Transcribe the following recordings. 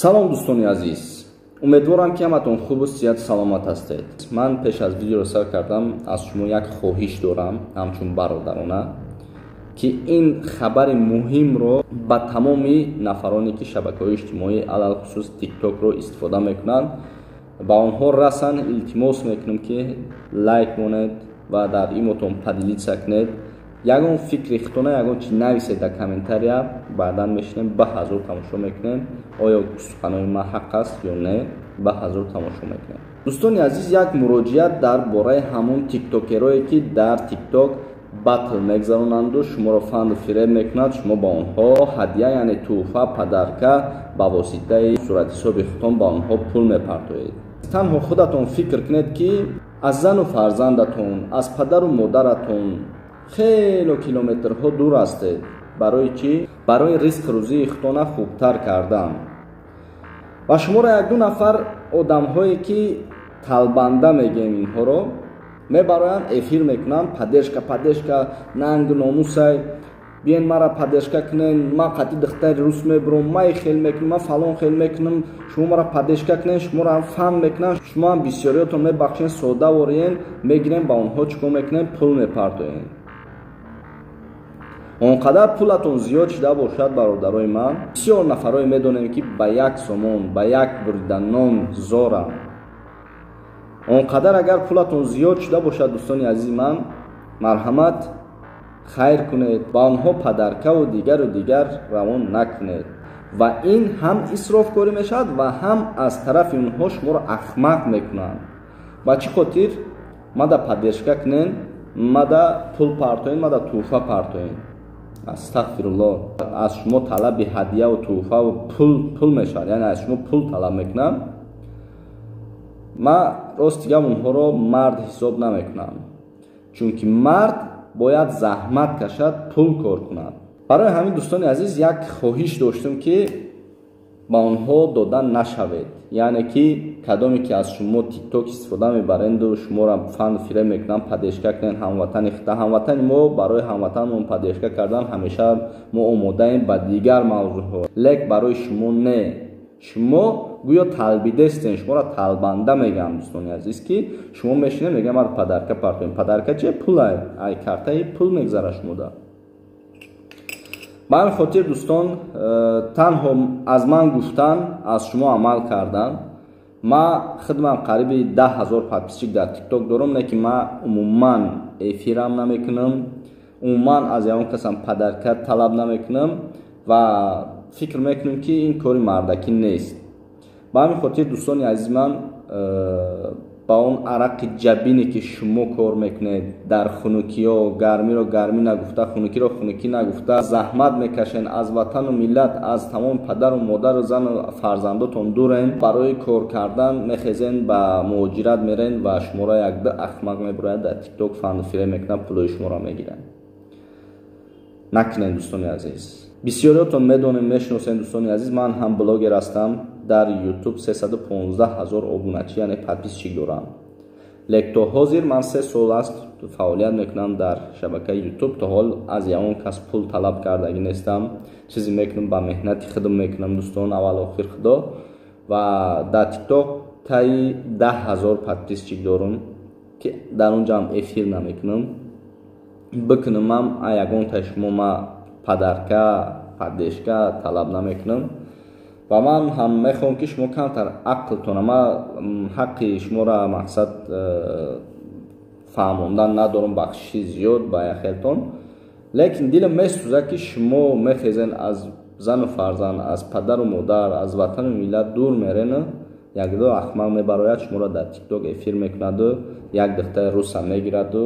салом дӯстони азиз, умедворам ки ҳаматон хубу сиҳат саломат ҳастед. ман пеш аз видеоро сар кардам аз шумо як хоҳиш дорам ҳамчун бародарона ки ин хабари муҳимро ба тамоми нафароне ки шабакаҳои иҷтимоӣ алалхусус тиктокро истифода мекунанд ба онҳо расан илтимос мекунам ки лайк монед ва дар имотон падилица кунед. ягон фикри хитона ягон чи нависед дар комментария, баъдан мешинем ба ҳазур тамошо мекунем оё суханои ман ҳақ аст ё не, ба ҳазур тамошо мекунем. дӯстони азиз, як муроҷиат дар бораи ҳамон тиктокерое ки дар тикток батл мегзаронанду шуморо фанду фиреб мекунад, шумо ба онҳо ҳадия яъне туҳфа падарка ба воситаи суратҳисоби худтон ба онҳо пул мепартоед. танҳо худатон фикр кунед ки аз зану фарзандатон, аз падару модаратон хело километрҳо дур ҳастед. барои чӣ? барои ризқи рӯзии худтона хубтар кардан. ва шуморо як-ду нафар одамҳое ки талбанда мегӯем инҳоро мебароянд, эфир мекунанд, падешка нангу номусай, биен мара падешка кунен, ман қатъи духтари рус мебурам, ман хел мекунам, ман фалон хел мекунам, шумо мара падешка кунен, шуморо фан мекунанд, шумо ҳам бисёриётон мебахшен, сода вориен, мегирен ба онҳо чикор мекунен, пул мепартоен. он қадар пулатон зиёд шуда бошад, бародарои ман, бисёр нафарое медонем ки ба як сомон, ба як бурида нон зорам. он қадар агар пулатон зиёд шуда бошад, дӯстони азизи ман, марҳамат хайр кунед, ба онҳо падаркаву дигар равон накунед. ва ин ҳам исрофкорӣ мешавад ва ҳам аз тарафи онҳо шуморо ахмақ мекунанд. ба чӣ хотир? мада падешка кунен, мада пул партоен, мада туҳфа партоен. астағфируллоҳ. аз шумо талаби ҳадияву туҳфаву пул мешавад, яъне аз шумо пул талаб мекунанд. ман рости гап онҳоро мард ҳисоб намекунам, чунки мард бояд заҳмат кашад, пул кор кунад. барои ҳамин дӯстони азиз як хоҳиш доштам ки ба онҳо дода нашавед, яъне ки кадоме ки аз шумо тикток истифода мебаренду шуморо фанду фиреб мекунанд, падешка кунен, ҳамватани хита. ҳамватани мо барои ҳамватанмон падешка кардан ҳамеша мо омодаем ба дигар мавзӯъҳо, лек барои шумо не. шумо гӯё талбидестен, шуморо талбанда мегӯям дӯстони азиз ки шумо мешинед мегӯям ман падарка партоем. падарка чи? пулай, ай картаи пул мегзара шумода. ба ҳамин хотир дӯстон, танҳо аз ман гуфтан, аз шумо амал кардан. ман хидмам қариби 10 000 подписчик дар тикток дорам, не ки ман умуман эфирам намекунам, умуман аз ягон касам падарка талаб намекунам ва фикр мекунем ки ин кори мардакӣ нест. ба ҳамин хотир дӯстони азизи ман, ба он арақи ҷабине ки шумо кор мекунед дар хунукиҳо, гармиро гармӣ нагуфта, хунукиро хунукӣ нагуфта, заҳмат мекашен, аз ватану миллат, аз тамоми падару модару зану фарзандотон дурен, барои кор кардан мехезен, ба муҳоҷират мерен ва шуморо якда ахмақ мебурояд, дар тикток фанду фиреб мекунад, пулои шуморо мегиранд. накунед дӯстони азиз. бисёриётон медонем, мешиносем дӯстони азиз, ман ҳам блогер ҳастам, дар YouTube 315 000 обуначӣ яъне подписчик дорам. лек то ҳозир ман 3 сол аст фаъолият мекунам дар шабакаи YouTube. то ҳол аз ягон кас пул талаб кардагӣ нестам. чизе мекунам ба меҳнати худам мекунам дӯстон, аввал охир худо. ва дар TikTok таи 10 000 подписчик дорам ки дар он ҷам эфир намекунам. бикунамам ягон таи шумо ма падарка, падешка талаб намекунам. ва ман ҳам мехоҳам ки шумо камтар ақлтона, ман ҳаққи шуморо мақсад фаҳмондан надорам, бахшиши зиёд ба яхелтон, лекин дилам месӯзад ки шумо мехезен аз зану фарзанд, аз падару модар, аз ватану миллат дур мерена, якдо ахмақ мебарояд, шуморо дар тикток эфир мекунаду як духтари руса мегираду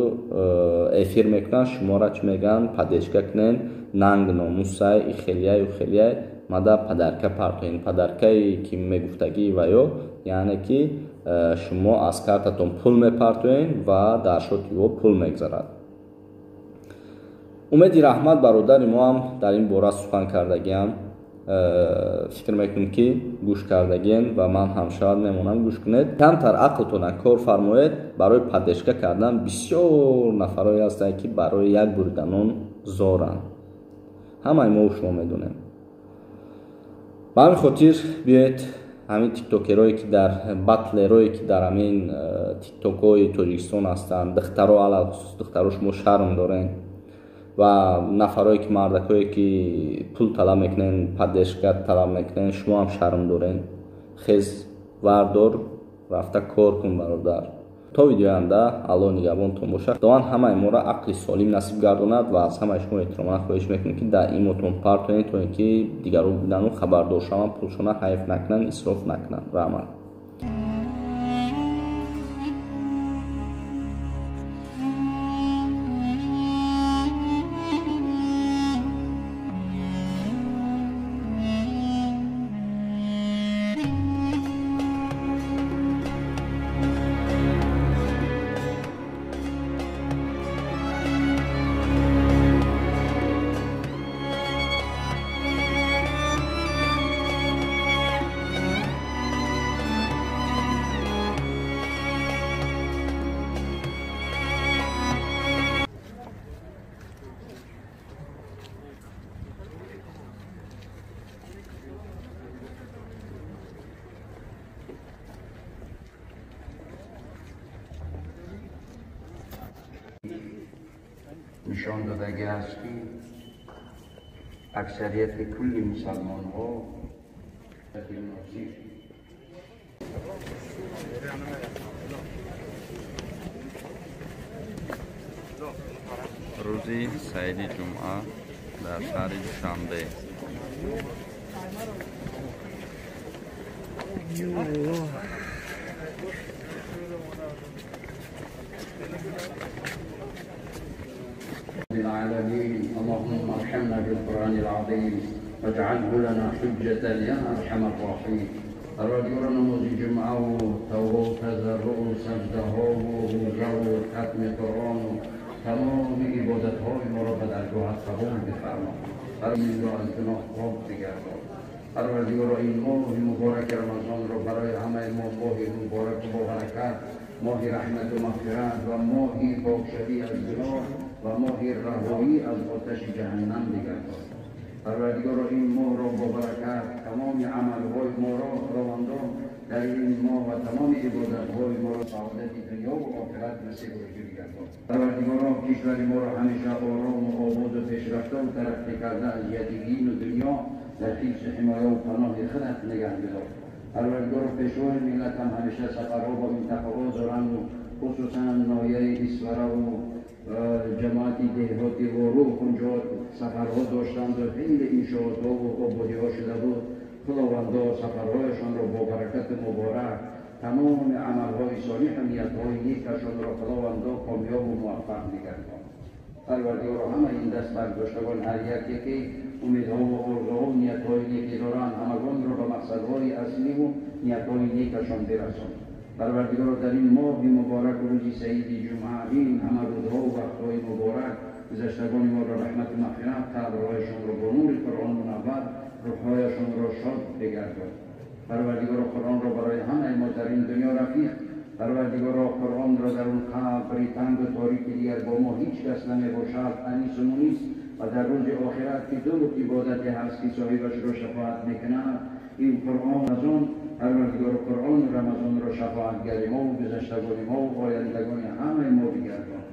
эфир мекунад, шуморо чӣ мегӯянд, падешка кунен, нанг номусай, ихелияй ухелияй, мада падарка партоен. падаркае ки мегуфтагӣ ва ё яъне ки шумо аз картатон пул мепартоен ва дар шоти ӯ пул мегзарад. умеди раҳмат бародари мо ҳам дар ин бора сухан кардагиам. фикр мекунем ки гӯш кардагиен ва ман ҳам шояд мемонам гӯш кунед. камтар ақлтона кор фармоед. барои падешка кардан бисёр нафарое ҳастанд ки барои як бурида нон зоранд. ҳамаи мо шумо медонем. به همین خاطر بیایید همین تیکتوکرایی که در بطلرایی که در همین تیکتوکای توجیکستان هستند، دخترها علاوه خصوص دخترها شما شرم دارین و نفرایی که مردکایی که پول طلب میکنن، پدشگاه طلب میکنن، شما هم شرم دارین. خیز وردار رفته کار کن برادر. تا ویدیو آینده الله نگهبانتون باشه. خداوند همه ما را عقل سالم نصیب گرداند و از همه شما احترام خواهش میکنم که در این متون پارتونید تا اینکه دیگران بودن و خبردار شوند، پولشون حیف نکنن، اسراف نکنن. رحمت. نشان دادگی است که اکثریت کل مسلمان ها روزی سعیدی جمعه در شهر دوشنبه. العالمين اللهم ارحمنا بالقرآن العظيم واجعله لنا حجة يا أرحم الراحمين. الرجل نموذج جمعه توبه تضرع سجده و ختم قرآن تمام عبادت های ما را به درگاه قبول بفرما. این را از گناه پاک بگردان. پروردگار این ماه مبارک رمضان را برای همه ما ماه مبارک و برکت، ماه رحمت و مغفرت و ماهی پاکشوی از گناه و ماهی رهایی از آتش جهنم بگردان. پروردگار این ماه را با برکت تمام عملهای ما را خداوندان در این ماه و تمام عبادتهای ما را سعادت دنیا و آخرت نصیب بگردان. پروردگار کشور ما را همیشه آرام و آباد و پیشرفته و ترقی کرده از یدگین و دنیا در حفظ حمایه و پناه خودت نگه بدار. پروردگار پیشوای ملت هم همیشه سفرها با منطقه‌ها دارند و خصوصا ناحیه اسوره و جماعتی دهاتی و روح اونجا سفرها داشتند و خیلی انشاءاتها و آبادی‌ها شده بود. خداوندا سفرهایشان را با برکت مبارک تمام عملهای صالح و نیتهای نیکشان را خداوندا کامیاب و موفق بگردان. پروردگار همه این دست برداشتگان هر یکی که امیدها و آرزوها و نیتهای نیکی دارند همگان را به مقصدهای اصلی و نیتهای نیکشان برسان. پروردگار در این ماه مبارک روزی سعیدی جمعه این همه روزها و وقتهای مبارک گذشتگان ما را رحمت و مغفرت، قبرهایشان را با نور قرآن منور، روحهایشان را شاد بگردان. پروردگار قرآن را برای همه ما در این دنیا رفیق، پروردگار قرآن را در اون قبر تنگ و تاریکی دیگر با ما هیچ کس نمیباشد، انیس و مونیس، و در روز آخرت که دو عبادتی هست که صاحبش را شفاعت میکنند، این قرآن از آن پروردگار قرآن رمضان را شفاعتگر ما و گذشتگان ما و آیندگان همه ما بگردان.